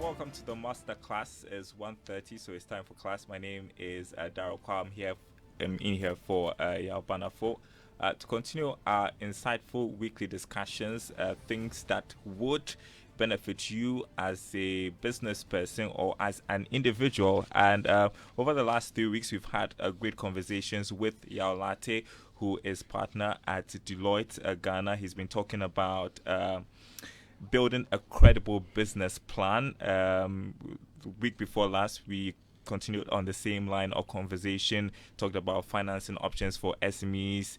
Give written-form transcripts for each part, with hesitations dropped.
welcome to the Masterclass. It's 1:30, so it's time for class. My name is Daryl Kwa. I'm in here for Yalbana for to continue our insightful weekly discussions, things that would benefit you as a business person or as an individual. And over the last 3 weeks, we've had great conversations with Yao Latte, who is partner at Deloitte Ghana. He's been talking about building a credible business plan. The week before last, we continued on the same line of conversation, talked about financing options for SMEs.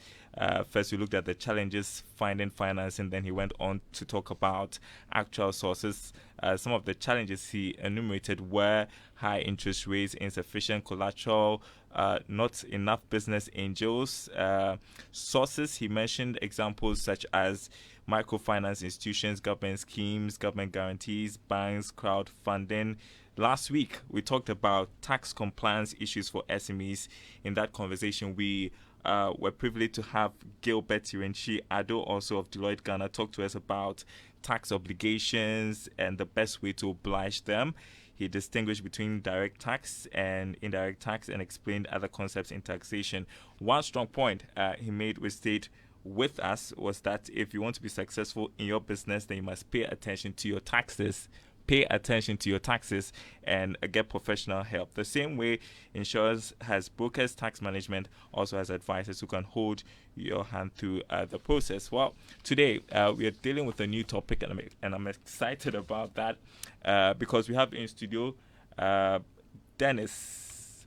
First, we looked at the challenges finding financing, then he went on to talk about actual sources. Some of the challenges he enumerated were high interest rates, insufficient collateral, not enough business angels. Sources, he mentioned examples such as microfinance institutions, government schemes, government guarantees, banks, crowdfunding. Last week, we talked about tax compliance issues for SMEs. In that conversation, we were privileged to have Gilbert Tirenchi Ado, also of Deloitte Ghana, talk to us about tax obligations and the best way to oblige them. He distinguished between direct tax and indirect tax and explained other concepts in taxation. One strong point he made with us was that if you want to be successful in your business, then you must pay attention to your taxes. Pay attention to your taxes and get professional help. The same way insurance has brokers, tax management also has advisors who can hold your hand through the process. Well, today we are dealing with a new topic, and I'm excited about that because we have in studio Dennis,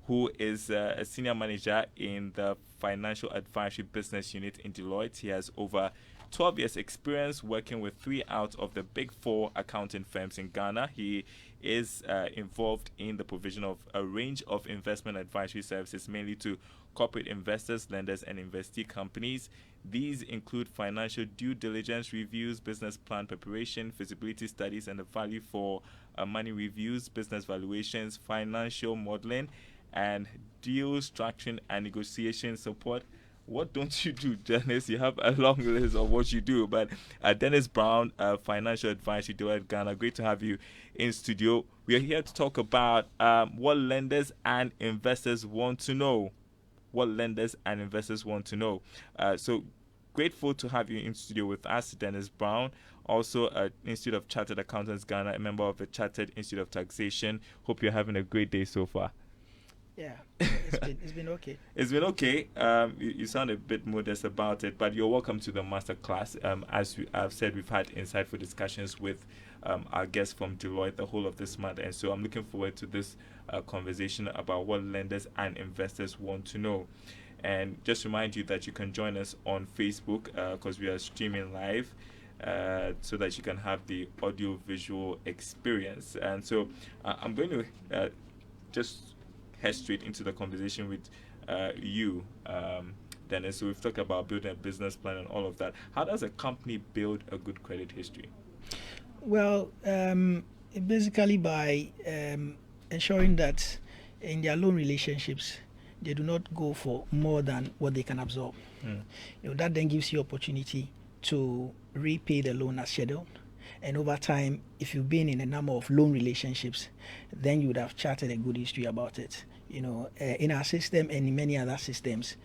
who is a senior manager in the Financial Advisory Business Unit in Deloitte. He has over 12 years experience working with 3 out of the big 4 accounting firms in Ghana. He is involved in the provision of a range of investment advisory services, mainly to corporate investors, lenders, and investee companies. These include financial due diligence reviews, business plan preparation, feasibility studies, and the value for money reviews, business valuations, financial modeling, and deal structuring and negotiation support. What don't you do, Dennis? You have a long list of what you do. But Dennis Brown, Financial Advisory, Deloitte Ghana, great to have you in studio. We are here to talk about what lenders and investors want to know. So grateful to have you in studio with us, Dennis Brown. Also, Institute of Chartered Accountants Ghana, a member of the Chartered Institute of Taxation. Hope you're having a great day so far. Yeah, it's been okay. It's been okay. You sound a bit modest about it, but you're welcome to the masterclass. As I've said, we've had insightful discussions with our guests from Deloitte the whole of this month, and so I'm looking forward to this conversation about what lenders and investors want to know. And just remind you that you can join us on Facebook because we are streaming live. So that you can have the audio-visual experience. And so I'm going to just head straight into the conversation with you, Dennis. So we've talked about building a business plan and all of that. How does a company build a good credit history? Well, basically by ensuring that in their loan relationships, they do not go for more than what they can absorb. That then gives you opportunity to repay the loan as scheduled. And over time, if you've been in a number of loan relationships, then you would have charted a good history about it. In our system and in many other systems,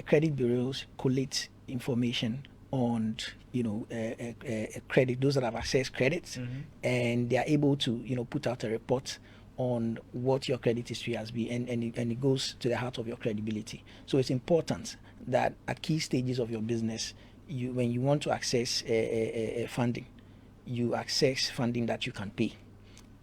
credit bureaus collect information on, credit, those that have accessed credits, and they are able to, put out a report on what your credit history has been, and it goes to the heart of your credibility. So it's important that at key stages of your business, when you want to access funding, you access funding that you can pay,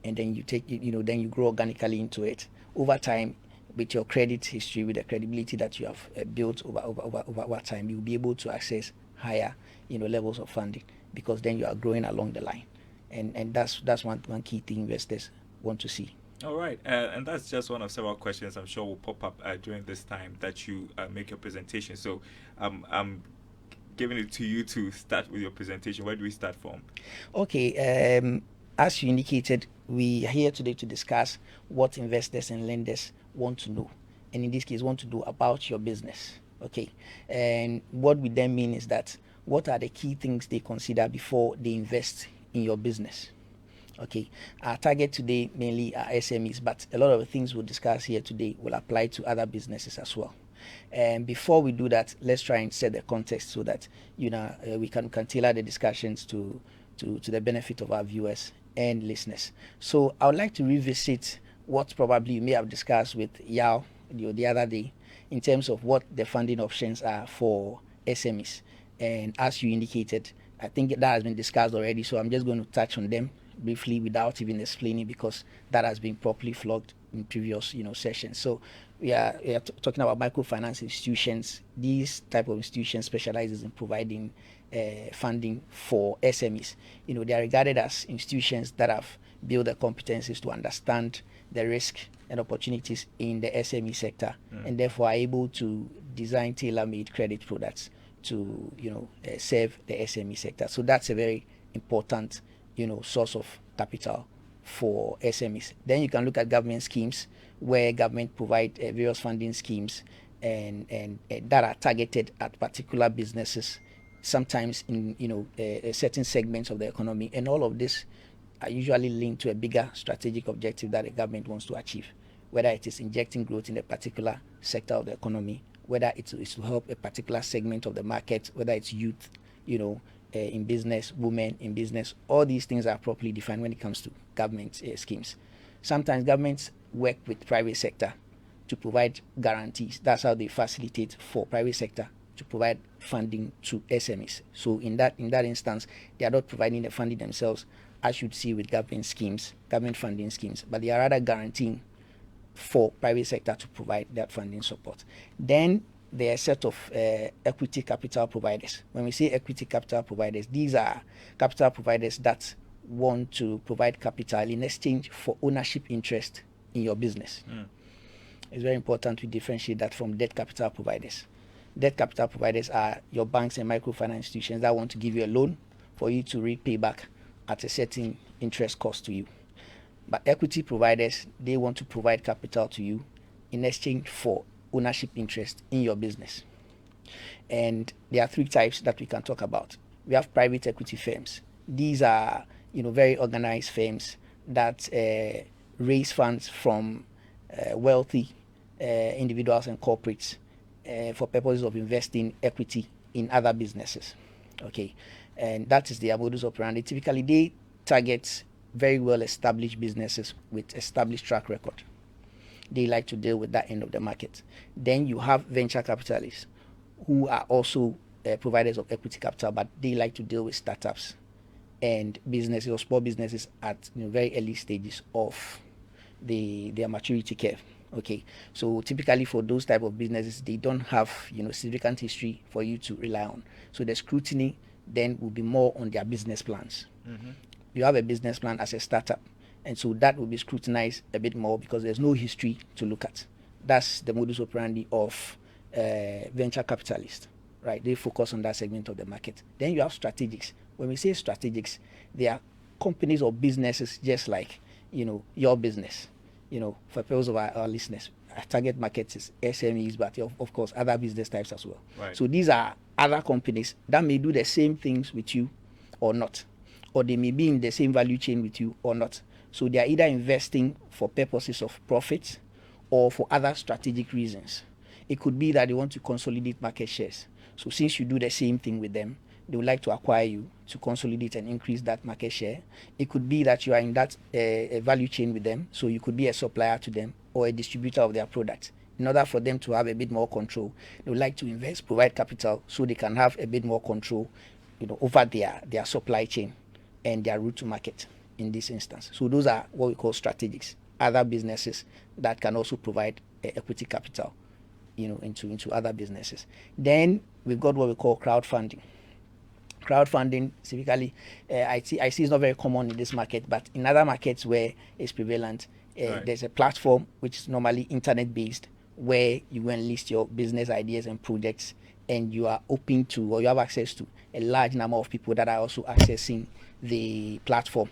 and then you take then you grow organically into it over time. With your credit history, with the credibility that you have built over time, you'll be able to access higher levels of funding, because then you are growing along the line, and that's one key thing investors want to see. All right, and that's just one of several questions I'm sure will pop up during this time that you make your presentation. So I'm giving it to you to start with your presentation. Where do we start from? Okay, as you indicated, we are here today to discuss what investors and lenders want to know, and in this case want to know about your business. Okay, and what we then mean is that what are the key things they consider before they invest in your business? Okay, our target today mainly are SMEs, but a lot of the things we'll discuss here today will apply to other businesses as well. And before we do that, let's try and set the context so that we can tailor the discussions to the benefit of our viewers and listeners. So I would like to revisit what probably you may have discussed with Yao the other day in terms of what the funding options are for SMEs. And as you indicated, I think that has been discussed already, so I'm just going to touch on them briefly without even explaining, because that has been properly flogged in previous sessions. So we are talking about microfinance institutions. These type of institutions specializes in providing funding for SMEs. They are regarded as institutions that have built the competencies to understand the risk and opportunities in the SME sector, and therefore are able to design tailor-made credit products to serve the SME sector. So that's a very important source of capital for SMEs. Then you can look at government schemes, where government provide various funding schemes and that are targeted at particular businesses, sometimes in certain segments of the economy, and all of this are usually linked to a bigger strategic objective that the government wants to achieve, whether it is injecting growth in a particular sector of the economy, whether it is to help a particular segment of the market, whether it's youth, in business, women in business. All these things are properly defined when it comes to government schemes. Sometimes governments work with private sector to provide guarantees. That's how they facilitate for private sector to provide funding to SMEs. So in that instance, they are not providing the funding themselves, as you'd see with government schemes, government funding schemes, but they are rather guaranteeing for private sector to provide that funding support. Then there are a set of equity capital providers. When we say equity capital providers, these are capital providers that want to provide capital in exchange for ownership interest in your business. It's very important to differentiate that from debt capital providers. Debt capital providers are your banks and microfinance institutions that want to give you a loan for you to repay back at a certain interest cost to you. But equity providers, they want to provide capital to you in exchange for ownership interest in your business. And there are three types that we can talk about. We have private equity firms. These are very organized firms that raise funds from wealthy individuals and corporates for purposes of investing equity in other businesses. Okay, and that is their modus operandi. Typically, they target very well established businesses with established track record. They like to deal with that end of the market. Then you have venture capitalists who are also providers of equity capital, but they like to deal with startups and businesses or small businesses at very early stages of their maturity curve. Okay, so typically for those type of businesses, they don't have significant history for you to rely on. So the scrutiny then will be more on their business plans. You have a business plan as a startup, and so that will be scrutinized a bit more because there's no history to look at. That's the modus operandi of venture capitalists, right? They focus on that segment of the market. Then you have strategics. When we say strategics, they are companies or businesses just like your business. For purpose of our listeners, our target market is SMEs, but of course other business types as well. Right. So these are other companies that may do the same things with you or not, or they may be in the same value chain with you or not. So they are either investing for purposes of profit or for other strategic reasons. It could be that they want to consolidate market shares. So since you do the same thing with them, they would like to acquire you to consolidate and increase that market share. It could be that you are in that value chain with them, so you could be a supplier to them or a distributor of their products. In order for them to have a bit more control, they would like to invest, provide capital, so they can have a bit more control, over their supply chain and their route to market in this instance. So those are what we call strategics, other businesses that can also provide equity capital, into other businesses. Then we've got what we call crowdfunding. Crowdfunding, typically, I see it's not very common in this market, but in other markets where it's prevalent, Right. there's a platform which is normally internet-based, where you can list your business ideas and projects, and you are open to, or you have access to, a large number of people that are also accessing the platform.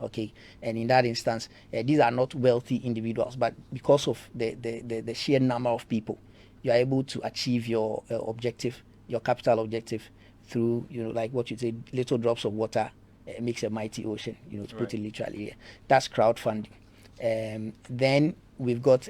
Okay, and in that instance, these are not wealthy individuals, but because of the sheer number of people, you are able to achieve your objective, your capital objective, through like what you say, little drops of water makes a mighty ocean, to put Right. it literally. Yeah. That's crowdfunding. Then we've got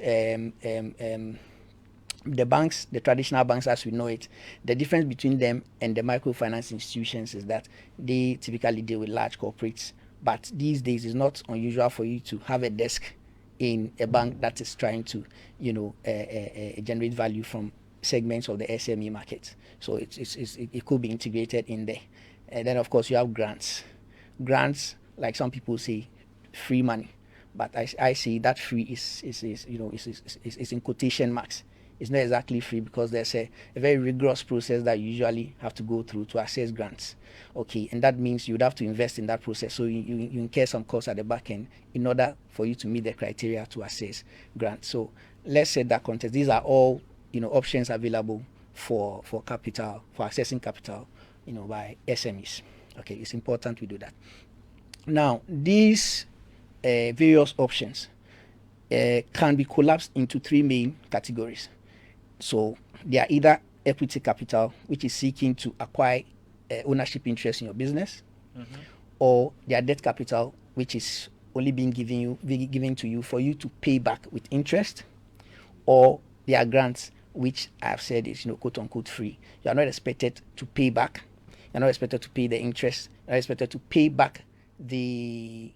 the banks, the traditional banks as we know it. The difference between them and the microfinance institutions is that they typically deal with large corporates, but these days it's not unusual for you to have a desk in a bank that is trying to, generate value from segments of the SME market. So it could be integrated in there. And then of course you have grants. Grants, like some people say, free money, but I see that free is in quotation marks. It's not exactly free because there's a very rigorous process that you usually have to go through to access grants. Okay, and that means you'd have to invest in that process. So you incur some costs at the back end in order for you to meet the criteria to access grants. So let's set that context. These are all options available for capital, for accessing capital, by SMEs. Okay, it's important we do that. Now, these various options can be collapsed into three main categories. So they are either equity capital, which is seeking to acquire ownership interest in your business, or they are debt capital, which is only being given to you for you to pay back with interest, or they are grants, which I've said is quote unquote free. You are not expected to pay back. You're not expected to pay the interest. You're not expected to pay back the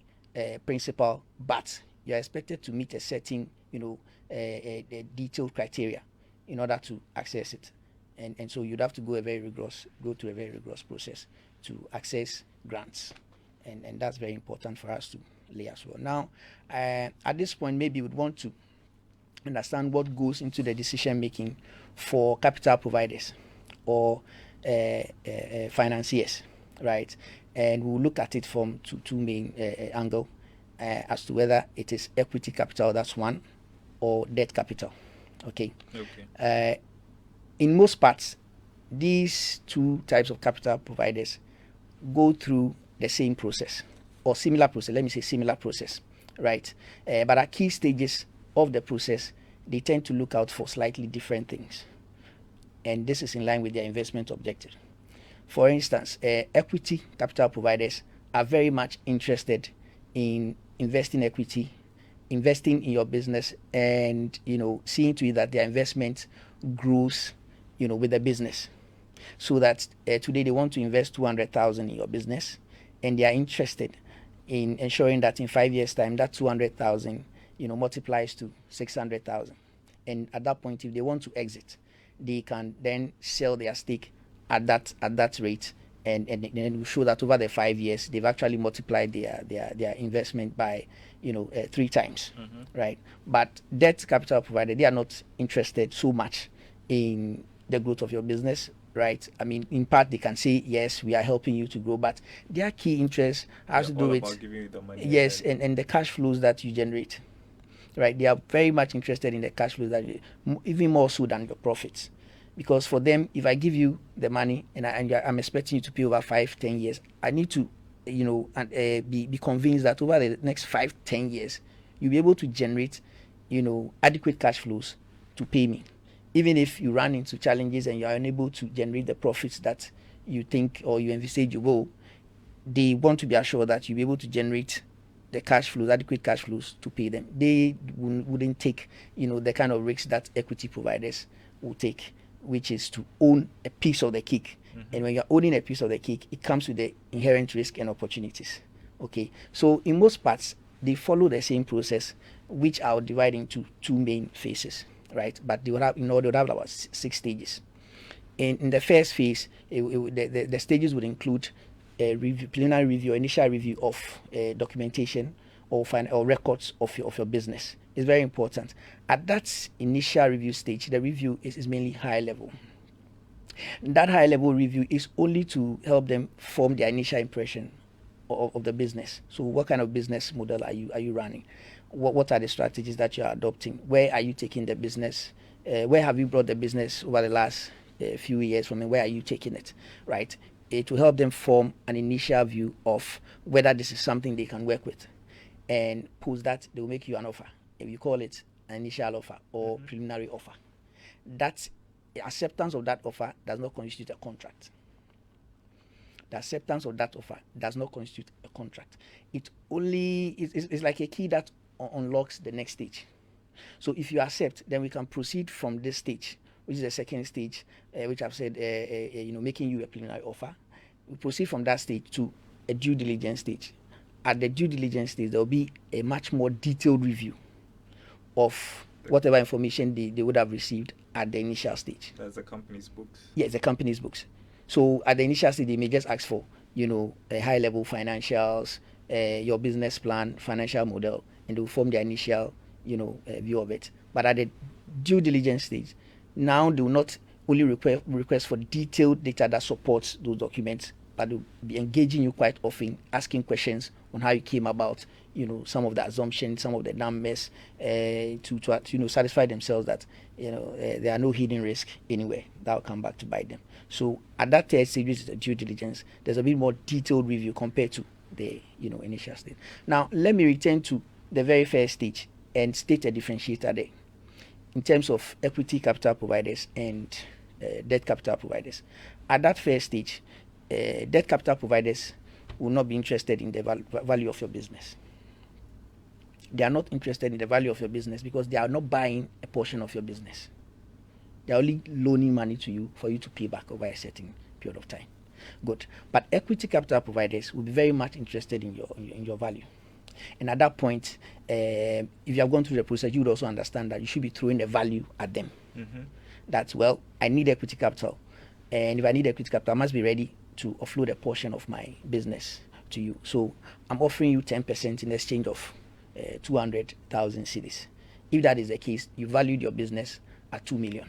principal, but you're expected to meet a certain detailed criteria in order to access it, and so you'd have to go through a very rigorous process to access grants, and that's very important for us to lay as well. Now, at this point, maybe we'd want to understand what goes into the decision making for capital providers or financiers, right? And we'll look at it from two main angles as to whether it is equity capital, that's one, or debt capital. Okay. In most parts, these two types of capital providers go through the same process or similar process. Let me say similar process, right? But at key stages of the process, they tend to look out for slightly different things, and this is in line with their investment objective. For instance, equity capital providers are very much interested in investing equity, investing in your business, and seeing to it that their investment grows with the business, so that today they want to invest 200,000 in your business, and they are interested in ensuring that in 5 years time that 200,000 multiplies to 600,000, and at that point if they want to exit, they can then sell their stake at that rate, and then show that over the 5 years they've actually multiplied their investment by 3 times, right? But debt capital provider, they are not interested so much in the growth of your business, right? I mean, in part they can say yes, we are helping you to grow, but their key interest has to do with giving you the money, yes, and the cash flows that you generate, right? They are very much interested in the cash flows that even more so than your profits. Because for them, if I give you the money and I'm expecting you to pay over 5-10 years, I need to, be convinced that over the next 5-10 years, you'll be able to generate, adequate cash flows to pay me. Even if you run into challenges and you are unable to generate the profits that you think or you envisage you will, they want to be assured that you'll be able to generate the cash flows, adequate cash flows to pay them. They wouldn't take, the kind of risks that equity providers will take, which is to own a piece of the cake. And when you're owning a piece of the cake, it comes with the inherent risk and opportunities. Okay, so in most parts, they follow the same process, which I'll divide into 2 main phases, right? But they would have, they would have about 6 stages. In the first phase, the stages would include a preliminary review, initial review of documentation or records of your business. It's very important. At that initial review stage, the review is mainly high level. That high level review is only to help them form their initial impression of the business. So what kind of business model are you running? What are the strategies that you are adopting? Where are you taking the business? Where have you brought the business over the last few years from, and where are you taking it, right? It will help them form an initial view of whether this is something they can work with. And post that, they will make you an offer. If you call it an initial offer or preliminary offer, that acceptance of that offer does not constitute a contract. the acceptance of that offer does not constitute a contract. It only it's like a key that unlocks the next stage. So if you accept, then we can proceed from this stage, which is the second stage, which I've said, making you a preliminary offer. We proceed from that stage to a due diligence stage. At the due diligence stage, there will be a much more detailed review of whatever information they would have received at the initial stage. That's the company's books? Yes, the company's books. So at the initial stage, they may just ask for, a high-level financials, your business plan, financial model, and they'll form their initial, view of it. But at the due diligence stage, now they will not only request for detailed data that supports those documents, but they'll be engaging you quite often, asking questions on how you came about, some of the assumptions, some of the numbers, to satisfy themselves that, there are no hidden risk anywhere that will come back to bite them. So at that third stage, which is the due diligence, there's a bit more detailed review compared to the, initial stage. Now, let me return to the very first stage and state a differentiator there in terms of equity capital providers and debt capital providers. At that first stage, debt capital providers will not be interested in the value of your business. They are not interested in the value of your business because they are not buying a portion of your business. They are only loaning money to you for you to pay back over a certain period of time. Good. But equity capital providers will be very much interested in your value. And at that point, if you have gone through the process, you would also understand that you should be throwing the value at them. Mm-hmm. That's, well, I need equity capital. And if I need equity capital, I must be ready to offload a portion of my business to you. So I'm offering you 10% in exchange of 200,000 cedis. If that is the case, you valued your business at 2 million.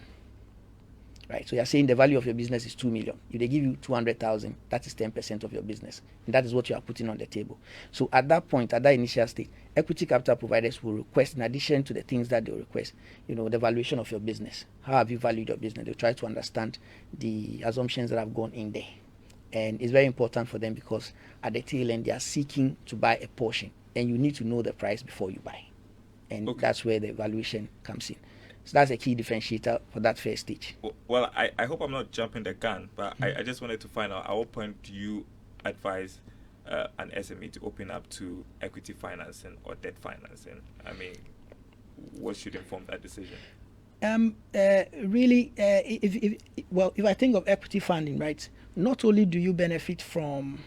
Right, so you're saying the value of your business is 2 million. If they give you 200,000, that is 10% of your business, and that is what you are putting on the table. So at that point, at that initial stage, equity capital providers will request, in addition to the things that they will request, the valuation of your business. How have you valued your business? They'll try to understand the assumptions that have gone in there, and it's very important for them because at the tail end, they are seeking to buy a portion, and you need to know the price before you buy, and that's where the valuation comes in. So that's a key differentiator for that first stage. Well, I hope I'm not jumping the gun, but I just wanted to find out, at what point do you advise an SME to open up to equity financing or debt financing? I mean, what should inform that decision? Really, if I think of equity funding, right, not only do you benefit from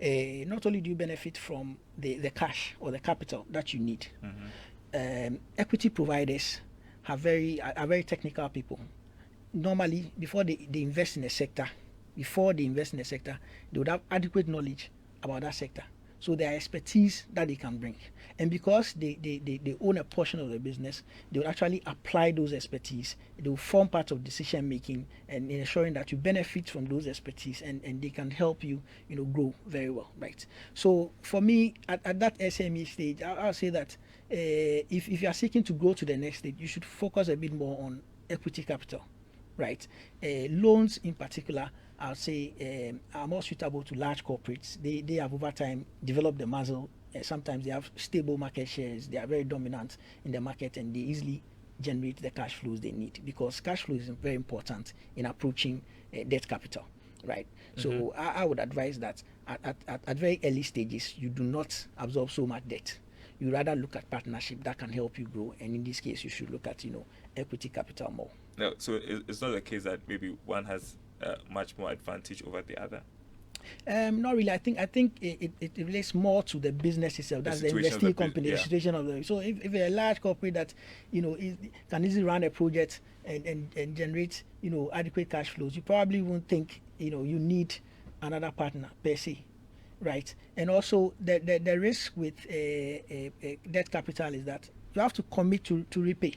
the cash or the capital that you need, equity providers are very technical people. Normally, before they invest in a sector, they would have adequate knowledge about that sector. So there are expertise that they can bring. And because they own a portion of the business, they will actually apply those expertise. They will form part of decision making and ensuring that you benefit from those expertise and they can help you, grow very well, right? So for me, at that SME stage, I'll say that if you are seeking to go to the next stage, you should focus a bit more on equity capital, right? Loans in particular, I'll say, are more suitable to large corporates. They have over time developed the muscle. Sometimes they have stable market shares. They are very dominant in the market and they easily generate the cash flows they need because cash flow is very important in approaching debt capital, right? So I would advise that at very early stages, you do not absorb so much debt. You rather look at partnership that can help you grow, and in this case, you should look at equity capital more. No, so it's not the case that maybe one has much more advantage over the other. Not really. I think it relates more to the business itself. That's the investing company, the situation of the. So if a large corporate that can easily run a project and generate adequate cash flows, you probably won't think you need another partner per se. Right, and also the risk with debt capital is that you have to commit to repay.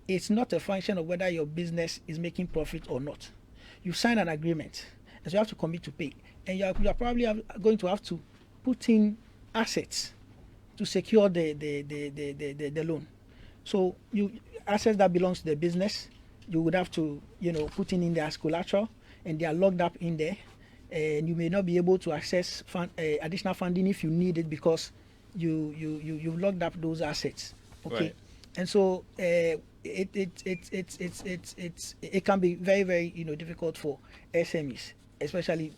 It's not a function of whether your business is making profit or not. You sign an agreement, and so you have to commit to pay, and you are probably going to have to put in assets to secure the loan. So assets that belongs to the business, you would have to put in there as collateral, and they are locked up in there. And you may not be able to access additional funding if you need it because you've locked up those assets. Okay, right. And so it can be very, very difficult for SMEs especially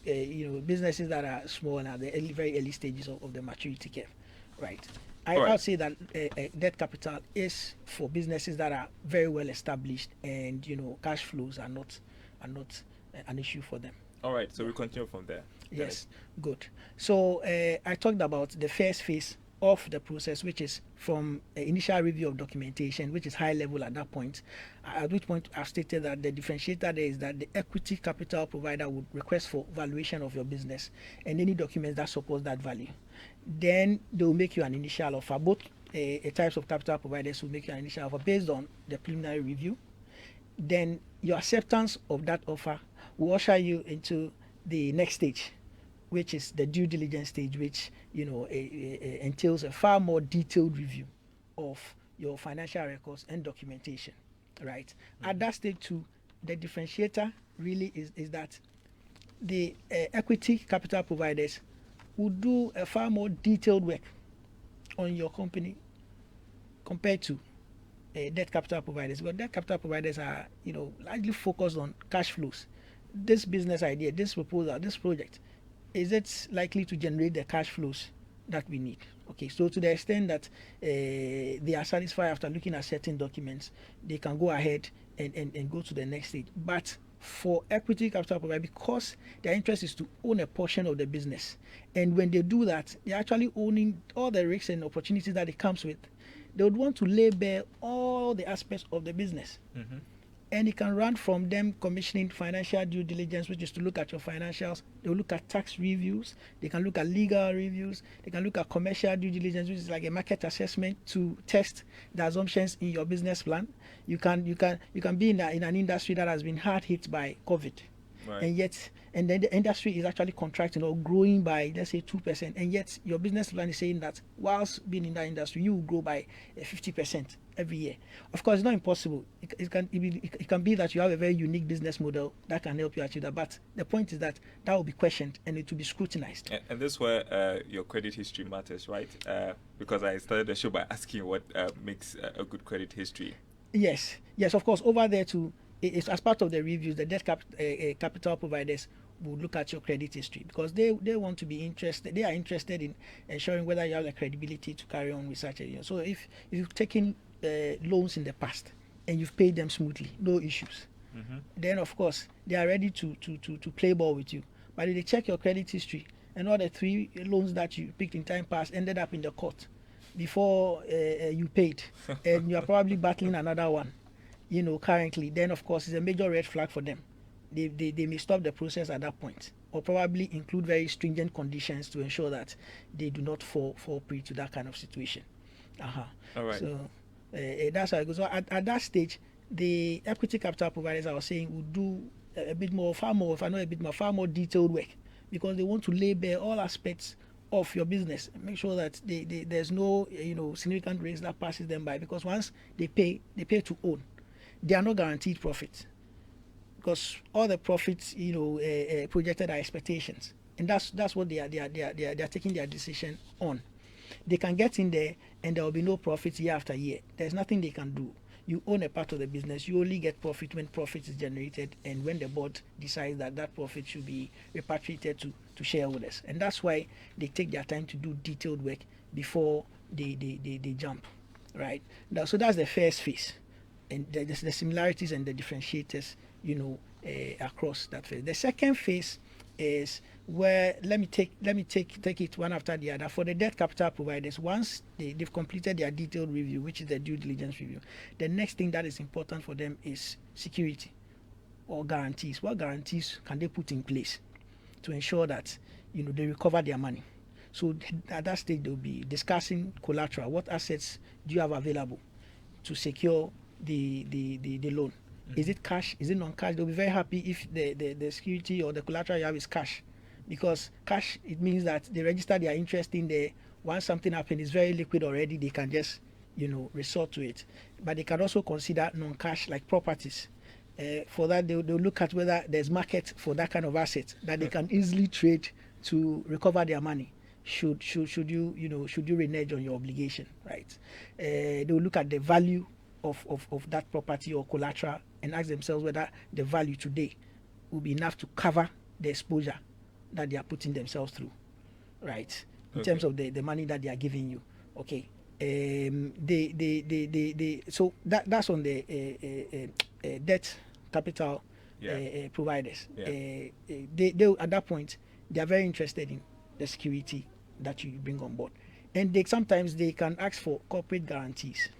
businesses that are small and at the very early stages of the maturity curve, right? I All right. would say that debt capital is for businesses that are very well established, and cash flows are not an issue for them. All right, so we continue from there. Yes, good. So I talked about the first phase of the process, which is from initial review of documentation, which is high level at that point. At which point I've stated that the differentiator there is that the equity capital provider would request for valuation of your business and any documents that support that value. Then they will make you an initial offer. Both types of capital providers will make you an initial offer based on the preliminary review. Then your acceptance of that offer will usher you into the next stage, which is the due diligence stage, which entails a far more detailed review of your financial records and documentation, right? At that stage too, the differentiator really is that the equity capital providers will do a far more detailed work on your company compared to debt capital providers. But debt capital providers are largely focused on cash flows. This business idea, this proposal, this project, is it likely to generate the cash flows that we need? Okay, so to the extent that they are satisfied after looking at certain documents, they can go ahead and go to the next stage. But for equity capital provider, because their interest is to own a portion of the business, and when they do that, they're actually owning all the risks and opportunities that it comes with. They would want to lay bare all the aspects of the business. Mm-hmm. And it can run from them commissioning financial due diligence, which is to look at your financials. They will look at tax reviews. They can look at legal reviews. They can look at commercial due diligence, which is like a market assessment to test the assumptions in your business plan. You can be in an industry that has been hard hit by COVID, Right. and then the industry is actually contracting or growing by, let's say, 2%, and yet your business plan is saying that whilst being in that industry, you will grow by 50% every year. Of course, it's not impossible. It can be that you have a very unique business model that can help you achieve that. But the point is that will be questioned and it will be scrutinized. And this is where your credit history matters, right? Because I started the show by asking what makes a good credit history. Yes, of course. Over there too, it's as part of the reviews, the debt capital providers will look at your credit history, because they want to be interested. They are interested in ensuring whether you have the credibility to carry on with such a. So if you've taken loans in the past and you've paid them smoothly, no issues, then of course they are ready to play ball with you. But if they check your credit history and all the 3 loans that you picked in time past ended up in the court before you paid, and you are probably battling another one, currently, then of course it's a major red flag for them. They may stop the process at that point, or probably include very stringent conditions to ensure that they do not fall prey to that kind of situation. All right. So that's how it goes. So at that stage, the equity capital providers, I was saying, will do far more detailed work, because they want to lay bare all aspects of your business and make sure that there's no significant risk that passes them by, because once they pay to own, they are not guaranteed profit, because all the profits projected are expectations, and that's what they are taking their decision on. They can get in there and there will be no profits year after year. There's nothing they can do. You own a part of the business. You only get profit when profit is generated, and when the board decides that profit should be repatriated to shareholders. And that's why they take their time to do detailed work before they jump, right? So that's the first phase, and the similarities and the differentiators, across that phase. The second phase is where let me take it one after the other. For the debt capital providers, once they've completed their detailed review, which is the due diligence review, the next thing that is important for them is security or guarantees. What guarantees can they put in place to ensure that they recover their money? So at that stage, they'll be discussing collateral. What assets do you have available to secure the loan? Is it cash? Is it non-cash? They'll be very happy if the security or the collateral you have is cash, because cash, it means that they register their interest in there. Once something happens, it's very liquid already. They can just resort to it. But they can also consider non-cash, like properties. For that, they'll look at whether there's market for that kind of asset that they can easily trade to recover their money. Should you renege on your obligation, right? They'll look at the value of that property or collateral and ask themselves whether the value today will be enough to cover the exposure that they are putting themselves through, right? In terms of the money that they are giving you. Okay. So that's on the debt capital providers. They at that point they are very interested in the security that you bring on board, and sometimes they can ask for corporate guarantees,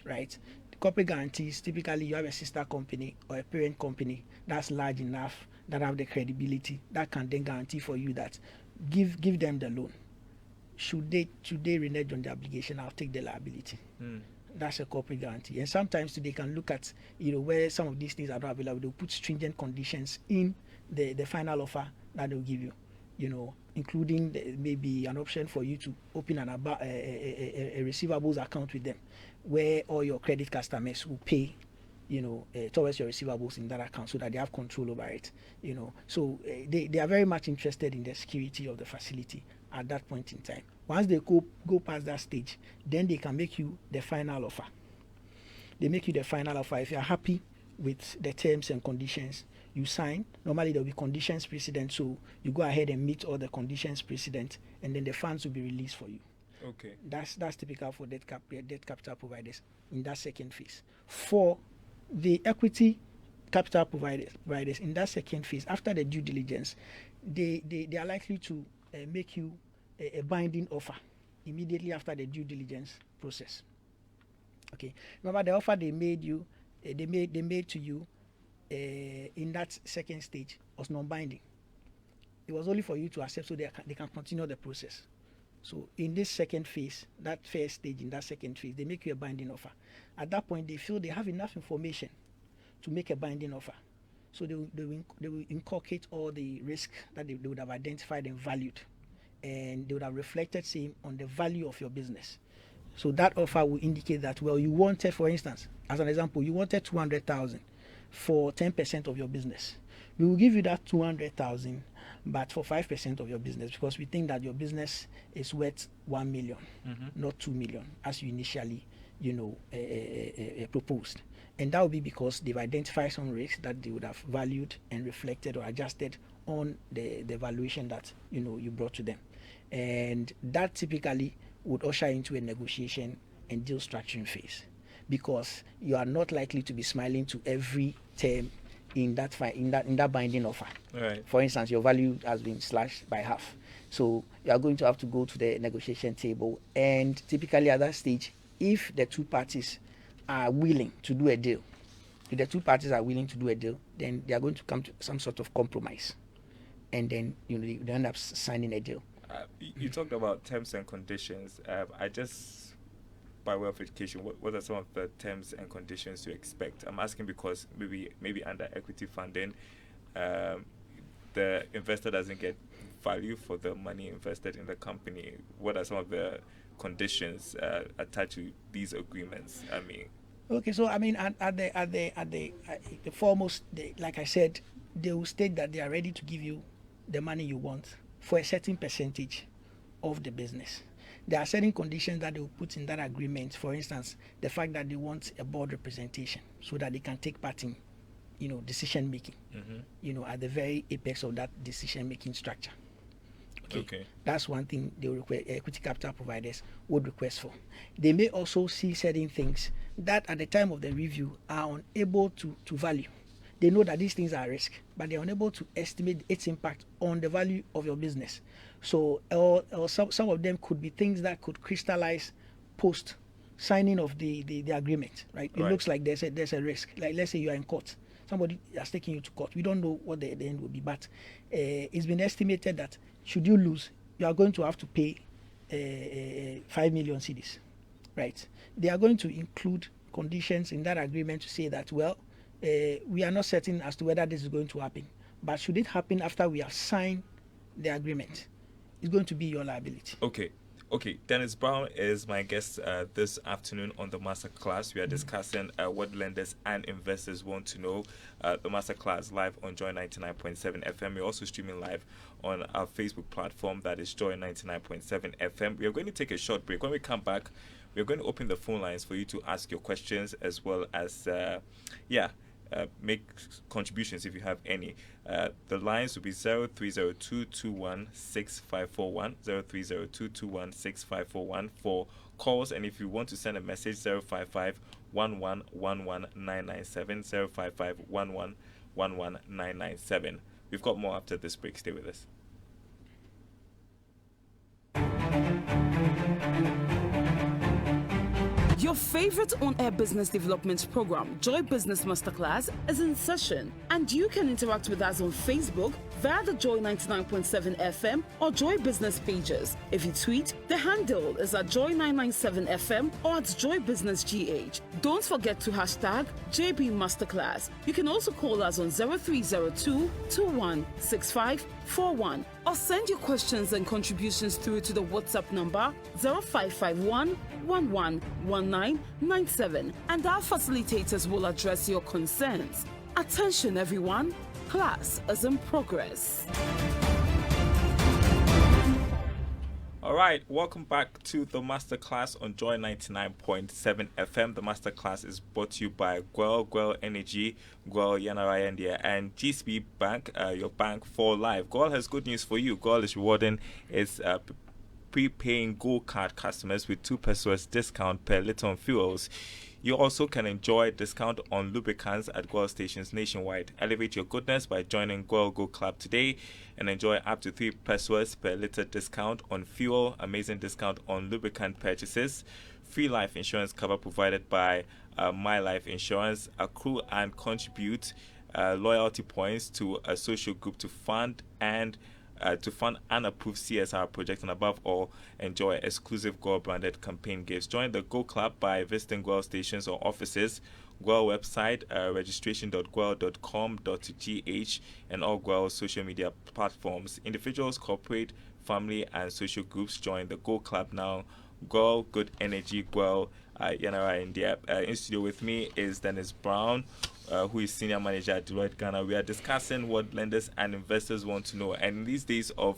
right? The corporate guarantees, typically you have a sister company or a parent company that's large enough that have the credibility that can then guarantee for you that give them the loan. Should they renege on the obligation, I'll take the liability. That's a corporate guarantee. And sometimes they can look at where some of these things are not available. They'll put stringent conditions in the final offer that they'll give you, including maybe an option for you to open a receivables account with them, where all your credit customers will pay towards your receivables in that account, so that they have control over it. So they are very much interested in the security of the facility at that point in time. Once they go past that stage, then they can make you the final offer. They make you the final offer. If you are happy with the terms and conditions, you sign. Normally there will be conditions precedent, so you go ahead and meet all the conditions precedent, and then the funds will be released for you. Okay. That's typical for debt capital providers in that second phase. For the equity capital providers in that second phase, after the due diligence, they are likely to make you a binding offer immediately after the due diligence process. Okay. Remember, the offer they made you, they made to you in that second stage was non-binding. It was only for you to accept, so they can continue the process. So in this second phase, that first stage, in that second phase, they make you a binding offer. At that point, they feel they have enough information to make a binding offer. So they will inculcate all the risk that they would have identified and valued, and they would have reflected same on the value of your business. So that offer will indicate that, well, you wanted, for instance, as an example, you wanted 200,000 for 10% of your business. We will give you that 200,000, but for 5% of your business, because we think that your business is worth 1 million, not 2 million, as you initially, proposed. And that will be because they've identified some risks that they would have valued and reflected or adjusted on the valuation that you brought to them. And that typically would usher into a negotiation and deal structuring phase, because you are not likely to be smiling to every term in that binding offer. Right. For instance, your value has been slashed by half, so you are going to have to go to the negotiation table. And typically at that stage, if the two parties are willing to do a deal, then they are going to come to some sort of compromise, and then they end up signing a deal. You talked about terms and conditions. I just, by way of education, what are some of the terms and conditions you expect? I'm asking because maybe under equity funding, the investor doesn't get value for the money invested in the company. What are some of the conditions attached to these agreements? Okay, so at the foremost, like I said, they will state that they are ready to give you the money you want for a certain percentage of the business. There are certain conditions that they will put in that agreement. For instance, the fact that they want a board representation so that they can take part in, decision making, at the very apex of that decision making structure. Okay. That's one thing they will request, equity capital providers would request for. They may also see certain things that at the time of the review are unable to value. They know that these things are a risk, but they are unable to estimate its impact on the value of your business. So, or some of them could be things that could crystallize post signing of the agreement, right? It looks like there's a risk. Like, let's say you are in court, somebody has taken you to court. We don't know what the end will be, but it's been estimated that should you lose, you are going to have to pay 5 million cedis, right? They are going to include conditions in that agreement to say that, well, we are not certain as to whether this is going to happen, but should it happen after we have signed the agreement, it's going to be your liability. Okay, Dennis Brown is my guest this afternoon on the Masterclass. We are discussing what lenders and investors want to know. The Masterclass live on Joy 99.7 FM. We're also streaming live on our Facebook platform, that is Joy 99.7 FM. We are going to take a short break. When we come back, we're going to open the phone lines for you to ask your questions, as well as make contributions if you have any. The lines will be 0302216541, 0302216541 for calls, and if you want to send a message, 055-1111-997, 055-1111-997. We've got more after this break. Stay with us. Your favorite on-air business development program, Joy Business Masterclass, is in session, and you can interact with us on Facebook via the Joy 99.7 FM or Joy Business pages. If you tweet, the handle is at Joy 997 FM or at Joy Business GH. Don't forget to hashtag JB Masterclass. You can also call us on 0302 216541 or send your questions and contributions through to the WhatsApp number 0551 111997, and our facilitators will address your concerns. Attention everyone, class is in progress. All right, welcome back to the Masterclass on Joy 99.7 FM. The Masterclass is brought to you by Gwel Energy, Gwel Yanara India, and GCB Bank, your bank for life. Gwel has good news for you. Gwel is rewarding its prepaying Gold Card customers with 2 pesos discount per litre on fuels. You also can enjoy discount on lubricants at Gwel stations nationwide. Elevate your goodness by joining Gwel Go Club today and enjoy up to 3 pesos per litre discount on fuel, amazing discount on lubricant purchases, free life insurance cover provided by My Life Insurance, accrue and contribute loyalty points to a social group to fund unapproved CSR projects, and above all, enjoy exclusive Gwel branded campaign gifts. Join the Go Club by visiting Gwel stations or offices, Gwel website, registration.gwel.com.gh, and all Gwel social media platforms. Individuals, corporate, family, and social groups join the Go Club now. Gwel Good Energy, Gwel Yanara India. In studio with me is Dennis Brown, who is Senior Manager at Deloitte Ghana. We are discussing what lenders and investors want to know. And in these days of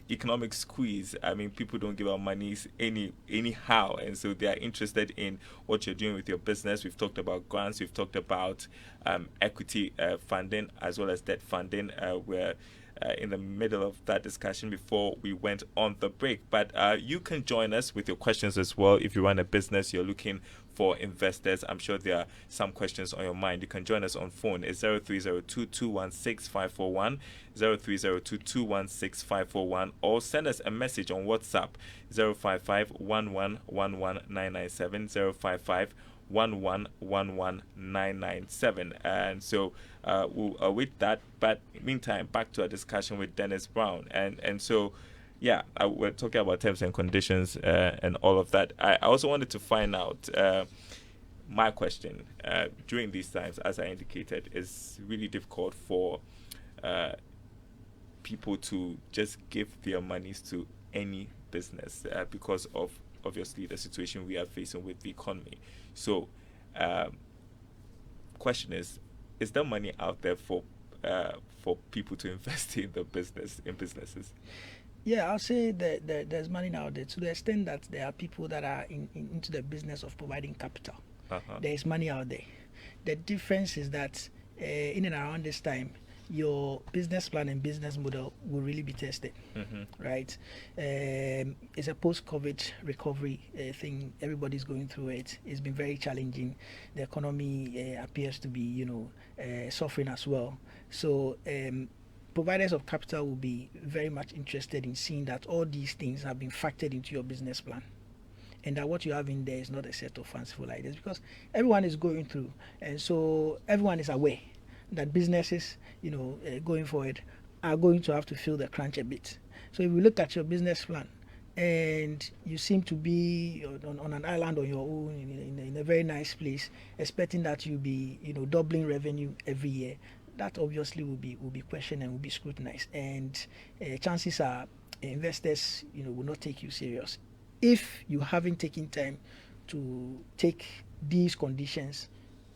economic squeeze, I mean, people don't give out money anyhow. And so they are interested in what you're doing with your business. We've talked about grants. We've talked about equity funding as well as debt funding. We're in the middle of that discussion before we went on the break. But you can join us with your questions as well. If you run a business, you're looking for investors, I'm sure there are some questions on your mind. You can join us on phone. It's 0302216541, 0302216541, or send us a message on WhatsApp, 055-1111-997, 055-1111-997. And so we'll await that. But meantime, back to our discussion with Dennis Brown. And so, yeah, we're talking about terms and conditions and all of that. I also wanted to find out, my question during these times, as I indicated, is really difficult for people to just give their monies to any business because of, obviously, the situation we are facing with the economy. So, question is there money out there for people to invest in businesses? Yeah, I'll say that there's money now there to the extent that there are people that are into the business of providing capital. There is money out there. The difference is that in and around this time, your business plan and business model will really be tested, right? It's a post-COVID recovery thing. Everybody's going through it. It's been very challenging. The economy appears to be, suffering as well. So providers of capital will be very much interested in seeing that all these things have been factored into your business plan, and that what you have in there is not a set of fanciful ideas, because everyone is going through, and so everyone is aware that businesses, going forward, are going to have to feel the crunch a bit. So if we look at your business plan and you seem to be on an island on your own in a very nice place, expecting that you'll be doubling revenue every year, that obviously will be questioned and will be scrutinized, and chances are investors will not take you serious if you haven't taken time to take these conditions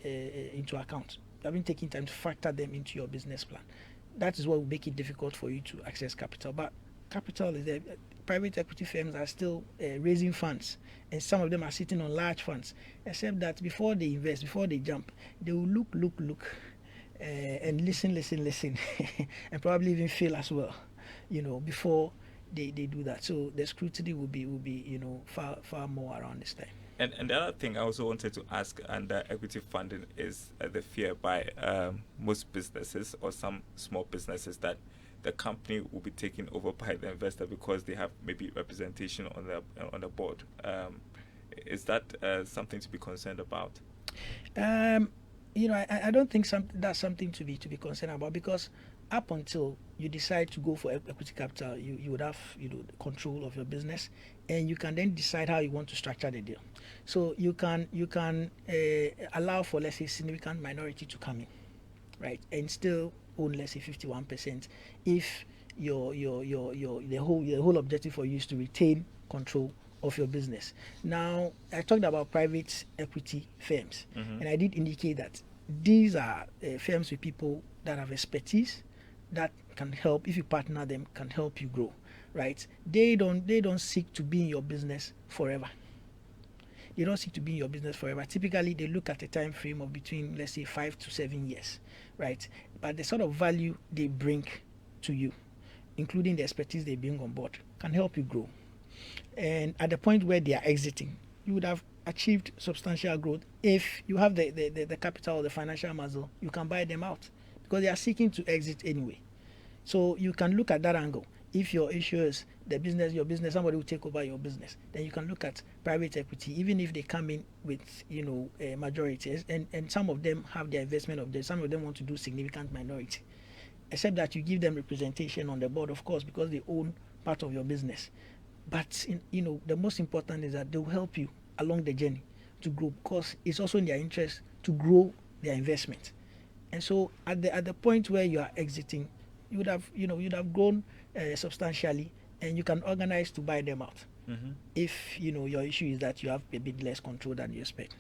into account. You haven't taken time to factor them into your business plan. That is what will make it difficult for you to access capital. But capital is there. private equity firms are still raising funds, and some of them are sitting on large funds, except that before they invest, before they jump, they will look, and listen, and probably even fail as well, before they do that. So the scrutiny will be far more around this time. And the other thing I also wanted to ask under equity funding is the fear by most businesses or some small businesses that the company will be taken over by the investor because they have maybe representation on the board. Is that something to be concerned about? I don't think that's something to be concerned about, because up until you decide to go for equity capital, you would have control of your business, and you can then decide how you want to structure the deal. So you can allow for, let's say, significant minority to come in, right, and still own, let's say, 51% if the whole objective for you is to retain control of your business. Now, I talked about private equity firms, and I did indicate that these are firms with people that have expertise that can help, if you partner them, can help you grow, right? They don't seek to be in your business forever. They don't seek to be in your business forever. Typically, they look at a time frame of between, let's say, 5 to 7 years, right? But the sort of value they bring to you, including the expertise they bring on board, can help you grow. And at the point where they are exiting, you would have achieved substantial growth. If you have the capital or the financial muscle, you can buy them out, because they are seeking to exit anyway. So you can look at that angle. If your issue is your business, somebody will take over your business, then you can look at private equity, even if they come in with majorities, and some of them have their investment objectives, some of them want to do significant minority, except that you give them representation on the board, of course, because they own part of your business. But the most important is that they will help you along the journey to grow, because it's also in their interest to grow their investment. And so at the point where you are exiting, you'd have grown substantially, and you can organize to buy them out. If your issue is that you have a bit less control than you expect.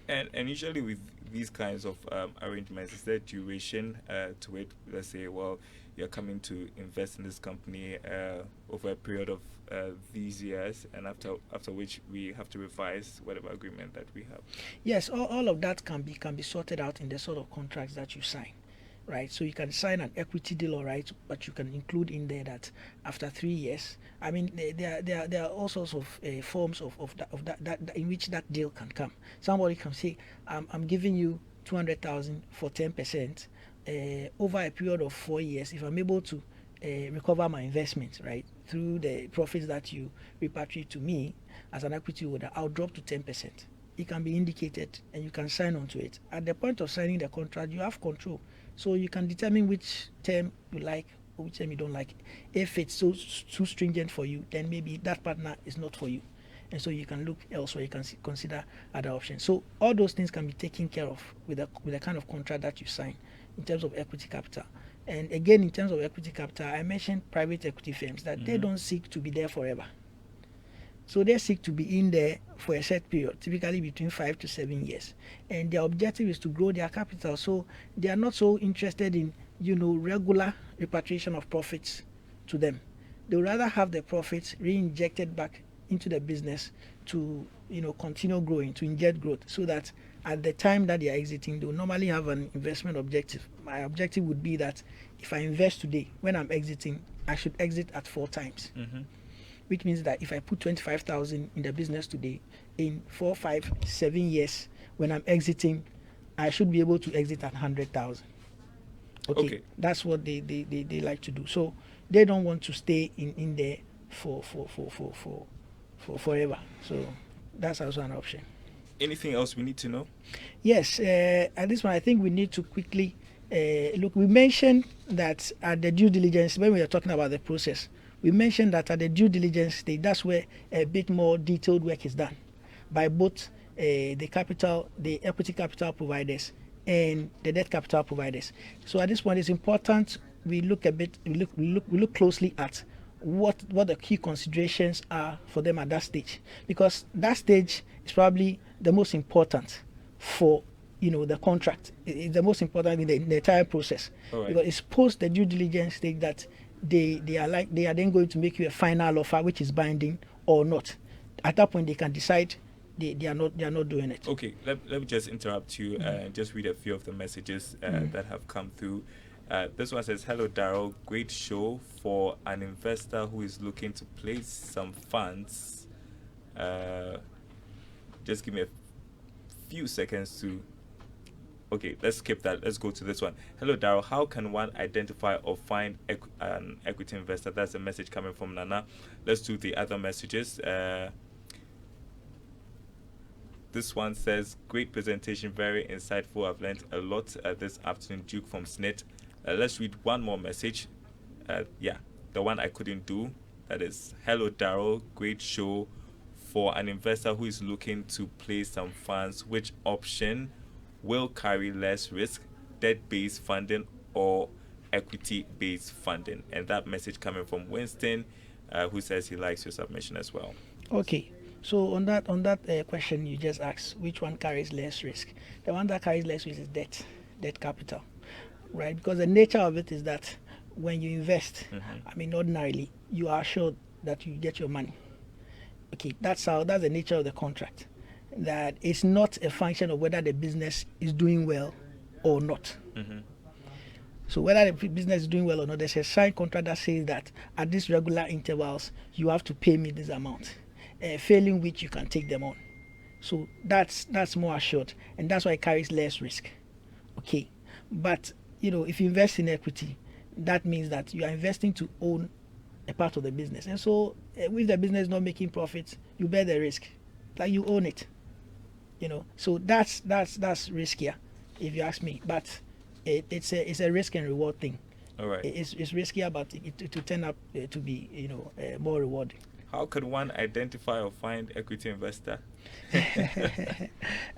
And usually with these kinds of arrangements, is there duration to it? Let's say, well, you're coming to invest in this company over a period of these years, and after which we have to revise whatever agreement that we have. Yes, all of that can be sorted out in the sort of contracts that you sign, right? So you can sign an equity deal, all right, but you can include in there that after 3 years, I mean, there are all sorts of forms of that in which that deal can come. Somebody can say, I'm giving you 200,000 for 10%. Over a period of 4 years, if I'm able to recover my investment, right, through the profits that you repatriate to me as an equity holder, I'll drop to 10%. It can be indicated, and you can sign on to it. At the point of signing the contract, you have control, so you can determine which term you like or which term you don't like. If it's too stringent for you, then maybe that partner is not for you, and so you can look elsewhere. You can consider other options. So all those things can be taken care of with the kind of contract that you sign in terms of equity capital. And again, in terms of equity capital, I mentioned private equity firms that they don't seek to be there forever. So they seek to be in there for a set period, typically between 5 to 7 years. And their objective is to grow their capital. So they are not so interested in, regular repatriation of profits to them. They would rather have the profits re-injected back into the business to, continue growing, to inject growth, so that at the time that they are exiting, they will normally have an investment objective. My objective would be that if I invest today, when I'm exiting, I should exit at 4 times. Which means that if I put 25,000 in the business today, in 4, 5, 7 years, when I'm exiting, I should be able to exit at 100,000. Okay, that's what they like to do. So they don't want to stay in there for forever. So that's also an option. Anything else we need to know? Yes, at this one, I think we need to quickly look. We mentioned that at the due diligence, when we are talking about the process, we mentioned that at the due diligence stage, that's where a bit more detailed work is done by both the equity capital providers and the debt capital providers. So at this point, it's important we look closely at what the key considerations are for them at that stage, because that stage is probably the most important for the contract. It's the most important in the entire process, because it's post the due diligence stage that they are then going to make you a final offer which is binding or not. At that point, they can decide they are not doing it. Okay, let me just interrupt you and just read a few of the messages that have come through. This one says, "Hello, Daryl. Great show for an investor who is looking to place some funds." Just give me a few seconds to. Okay, let's skip that. Let's go to this one. "Hello, Daryl. How can one identify or find an equity investor?" That's a message coming from Nana. Let's do the other messages. This one says, "Great presentation, very insightful. I've learned a lot this afternoon." Duke from SNIT. Let's read one more message. The one I couldn't do. That is, "Hello, Daryl. Great show for an investor who is looking to place some funds. Which option will carry less risk, debt-based funding or equity-based funding?" And that message coming from Winston, who says he likes your submission as well. Okay. So on that question you just asked, which one carries less risk? The one that carries less risk is debt capital, right? Because the nature of it is that when you invest, ordinarily you are assured that you get your money. Okay, that's the nature of the contract. That it's not a function of whether the business is doing well or not. So whether the business is doing well or not, there's a signed contract that says that at these regular intervals you have to pay me this amount. Failing which you can take them on. So that's more assured, and that's why it carries less risk. Okay, but if you invest in equity, that means that you are investing to own a part of the business, and so if the business is not making profits, you bear the risk, like you own it. So that's riskier, if you ask me. But it's a risk and reward thing. All right. It's riskier, but it to turn up to be more rewarding. How could one identify or find equity investor?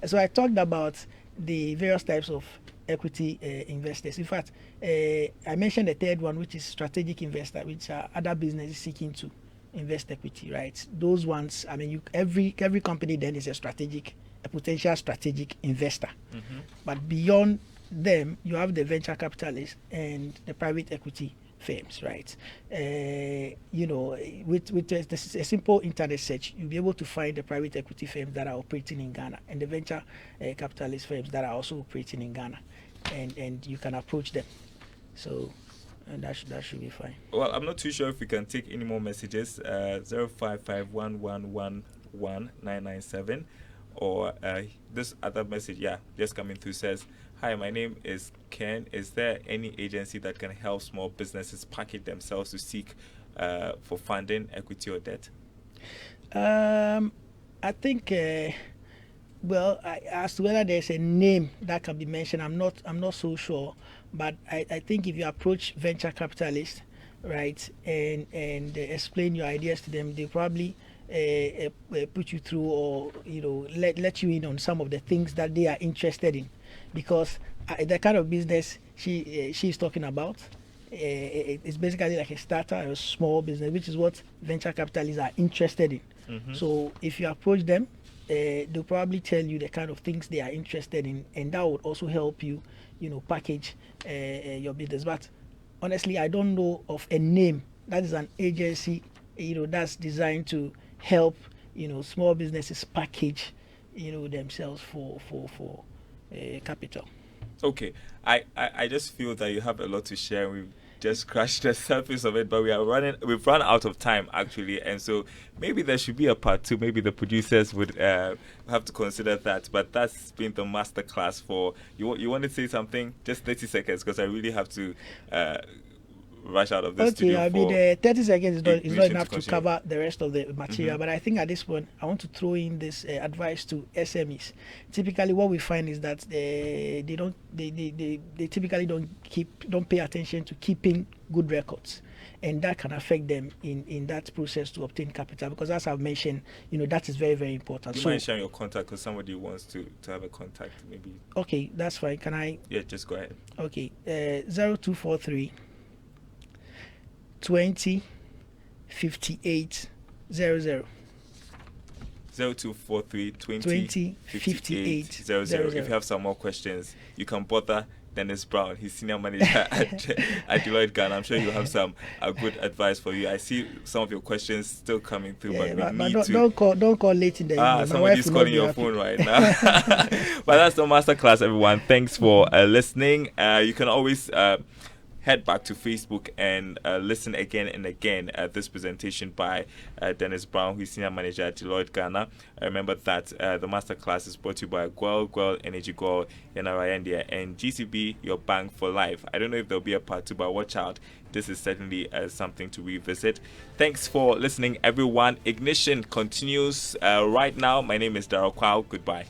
So I talked about the various types of equity investors. In fact, I mentioned the third one, which is strategic investor, which are other businesses seeking to invest equity, right? Those ones, every company then is a potential strategic investor. But beyond them, you have the venture capitalists and the private equity firms, right? With a simple internet search, you'll be able to find the private equity firms that are operating in Ghana and the venture capitalist firms that are also operating in Ghana, and you can approach them. So that should be fine. Well, I'm not too sure if we can take any more messages. 0551111997, or this other message, just coming through, says, "Hi, my name is Ken. Is there any agency that can help small businesses package themselves to seek for funding, equity or debt?" I think, as to whether there's a name that can be mentioned, I'm not so sure. But I think if you approach venture capitalists, right, and explain your ideas to them, they probably put you through, or let you in on some of the things that they are interested in. Because the kind of business she's talking about, it's basically like a starter, a small business, which is what venture capitalists are interested in. So if you approach them, they'll probably tell you the kind of things they are interested in, and that would also help you, package your business. But honestly, I don't know of a name that is an agency, that's designed to help, small businesses package, themselves for capital. Okay, I just feel that you have a lot to share. We've just scratched the surface of it, but we've run out of time actually, and so maybe there should be a part 2. Maybe the producers would have to consider that. But that's been the masterclass for you. You want to say something? Just 30 seconds, because I really have to rush out of the studio. Okay, 30 seconds is not enough to cover the rest of the material. But I think at this point, I want to throw in this advice to SMEs. Typically, what we find is that they typically don't pay attention to keeping good records, and that can affect them in that process to obtain capital. Because as I've mentioned, that is very, very important. Do you mind sharing your contact, because somebody wants to have a contact, maybe? Okay, that's fine. Can I? Yeah, just go ahead. Okay, 0243 20 58 00. 0243 20 58 00. If you have some more questions, you can bother Dennis Brown. He's senior manager at Deloitte Ghana. I'm sure he'll have some good advice for you. I see some of your questions still coming through, but we need to... Don't call late in the evening. Somebody's calling your phone right now. But that's the masterclass, everyone. Thanks for listening. You can always... head back to Facebook and listen again and again at this presentation by Dennis Brown, who is Senior Manager at Deloitte Ghana. Remember that the masterclass is brought to you by Gwell Energy Gwell, Yanarayandia, and GCB, your bank for life. I don't know if there'll be a part 2, but watch out. This is certainly something to revisit. Thanks for listening, everyone. Ignition continues right now. My name is Darryl Kwao. Goodbye.